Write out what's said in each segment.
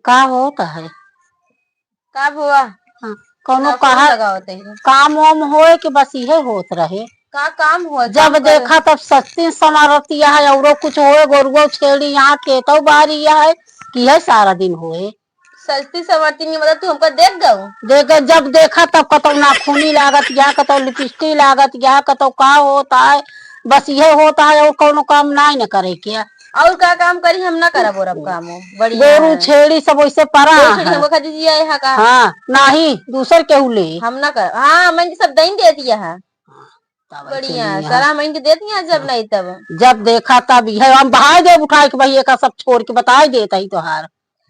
का होता है का हुआ? हाँ, कोनो ना फोन कहा लगा होते हैं। काम वाम होए कि बस यही होत रहे। का काम हुआ? जब काम कर देखा तब सस्ती समारतिया है औरो कुछ होए गोरुओ छेड़ी यहाँ केतो बारिया है कि है सारा दिन होए। सस्ती सवरती नहीं मतलब तू हमको देख गऊ। देख जब देखा तब कतो नाखूनी लागत या कतो लिपस्टिक लागत या कतो का होता है। बस ये होता है और कोनो काम नहीं न करे क्या। और का काम करी हम ना करब और अब काम हो बढ़िया गोरू है। छेड़ी सब वैसे परा कोई छड़ी है। हमको खरीद दिया है का? हाँ नहीं दूसर केहू ले हम ना कर। हाँ मैं सब दही देती है। तब ऐसे बढ़िया नहीं है। सारा मैं देती है जब नहीं तब। जब देखा तब है हम बहाय दे उठा के भाई एक सब छोड़ के बता देता ही तोहार।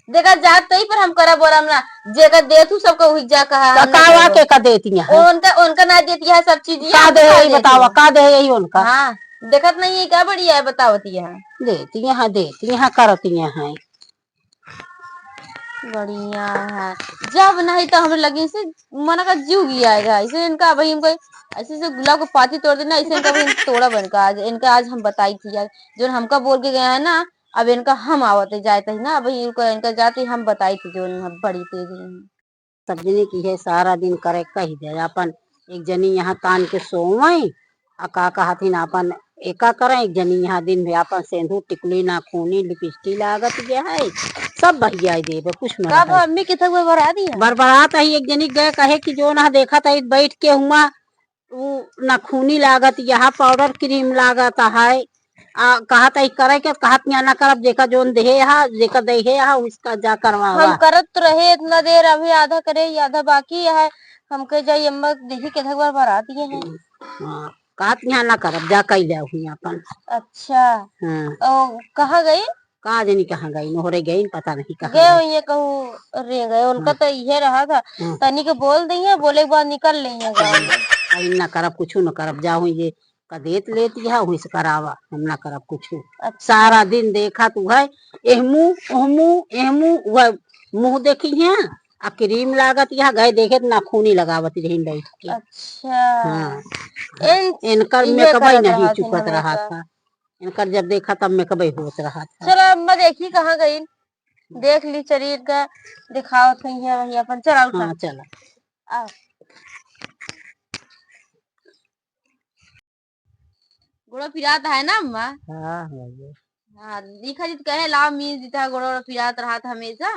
देखा जात ही पर हम करब और हम ना जेकर देतू सबको हुई जा कहा हम ना कावा करब। के का देती है उनका उनका ना देती है सब चीज का दे यही बतावा का दे यही उनका। हाँ देखत नहीं है क्या बढ़िया है बतावती है। देती है करती है बढ़िया है। जब नहीं तो हमें लगी से मन का जीव गया है ऐसे इनका भाई हमको ऐसे से गुलाब को पाती तोड़ देना ऐसे इनका भाई तोड़ा बनका आज इनका आज हम बताई थी यार जो हमका बोल के गया है ना। अब इनका हम आवते जाते ही ना अभी इनका जाते हम बताई थी जो बड़ी तेज सब जने की है सारा दिन करे कही दे अपन एक जनी यहाँ तान के सोवई आ का कहथिन अपन एका करे एक जनी यहाँ दिन में अपन सेंधु टिकुली नाखूनी लिपस्टिक लागत गया है सब बहिया देवे कुछ न कब अम्मी के तक बरबरा दी है। बरबरात ही एक जनी गए कहे कि जो ना देखा था बैठ के हुआ वो नाखूनी लागत यहाँ पाउडर क्रीम लागत है कहत है करे के कहत ना करब जेका जोन देहे हा जेका देहे हा उसका जा करवावा। हम करत तो रहे इतना देर अभी आधा करे आधा बाकी है। हमके जाई अम्मा देखी के बार बरा दिए हैं। हाँ कहत यहाँ ना करब जा कैले हुई अपन। अच्छा हाँ कहाँ गई? कहा जनी कहाँ गई नोहरे गई पता नहीं कहाँ गए हुई है कहूँ रे गए उनका तो ये रहा था तनी के बोल दी है बोले के बाद निकल ली है गाँव में। ना करब कुछ न करब जाऊ ये कदेत लेती है वही से करावा हम ना करब कुछ। सारा दिन देखा तू है एहमू ओहमू एहमू वह मुँह देखी है आ क्रीम लागत यहाँ गए देखे नाखूनी लगावत रही बैठ के। अच्छा हाँ इनकर मेकअप नहीं चुकत रहा था इनकर जब देखा तब मेकअप होत रहा था। चलो अम्मा देखी कहाँ गई देख ली शरीर का दिखाओ थी है वही अपन चला उठा। हाँ चला गोड़ो फिरात है ना अम्मा। हाँ हाँ दिखा जी कहे लाभ मीन जीता गोड़ो फिरात रहा था हमेशा।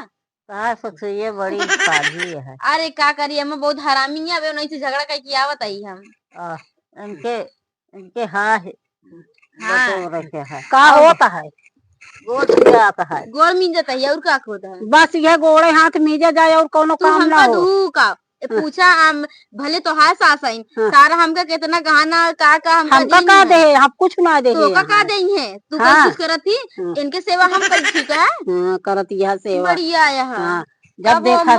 ये बड़ी पाजी है। अरे का करिए अम्मा बहुत हरामी है अब नहीं से झगड़ा कह के आवत आई हम। इनके इनके हाँ हाँ का होता है गोड़ आता है गोड़ मीन जाता है और का होता है बस यह गोड़े हाथ मीजा जाए और कोनो काम ना हो। का पूछा भले तो है सासाइन सारा हमका कितना गहना का हमका का दे हम कुछ ना दे तो का दे है तू हाँ। कुछ करत थी इनके सेवा हम कर ठीक है। करत यह सेवा बढ़िया यहाँ जब देखा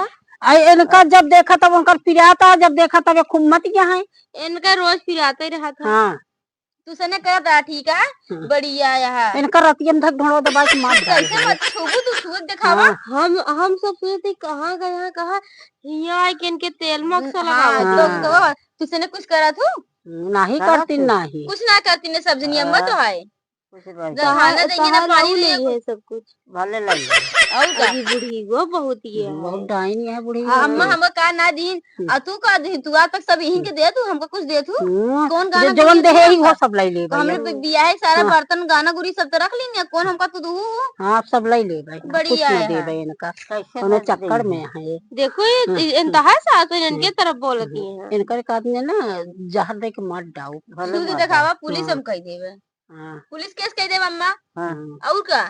इनका जब देखा तब उनका फिराता जब देखा तब खूब मत यहाँ है इनका रोज फिराता ही रहा था। हाँ तुसने कहा था ठीक है बढ़िया यहाँ इनका रतियन धक ढोड़ो दबा के मार कैसे मत छूबू तू छूत दिखावा। हम सब सोचते कहाँ गया कहाँ यहाँ के इनके तेल मक्स लगा तुसने कुछ करा तू नहीं करती नहीं कुछ ना करती ने सब जनी अम्मा तो है खाना देंगे ना पानी देंगे सब कुछ भले लगी और का बूढ़ी वो बहुत ही है बहुत डाइन है बूढ़ी अम्मा हमको का ना दी आ तू का दी तू आज तक सब यहीं के दे तू हमको कुछ दे तू कौन गाना जोन दे ही वो सब ले ले हमने बिया है सारा बर्तन गाना गुरी सब तो रख ली कौन हमका तू दू हाँ सब ले ले भाई बढ़िया है दे भाई इनका कोनो चक्कर में है ये देखो ये इंतहा सास इनके तरफ बोलती है इनकर एक आदमी ना जहर दे के मार डाउ तू दिखावा पुलिस हम कह देवे पुलिस केस कह देवे अम्मा और का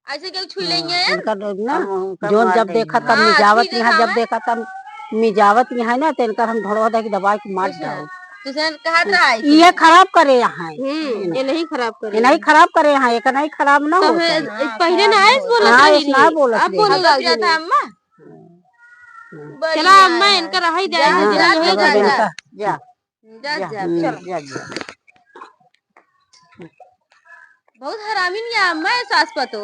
ऐसे क्यों छुई लेंगे इनका ना जोन जब देखा तब मिजावत यहाँ जब देखा तब मिजावत यहाँ ना तो इनका हम धड़ो दे दवाई के मार डाउ तुझे कहा था ये खराब करे यहाँ ये नहीं खराब करे ये नहीं खराब करे यहाँ एक नहीं खराब ना हो पहले ना आए बोला अब बोले लग था अम्मा चला अम्मा इनका रहा ही जा बहुत हरामी नहीं है अम्मा सास पतो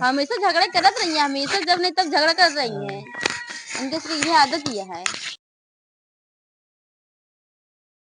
हमेशा झगड़ा करत रही है हमेशा जब नहीं तब झगड़ा कर रही है इनके ये आदत ये है।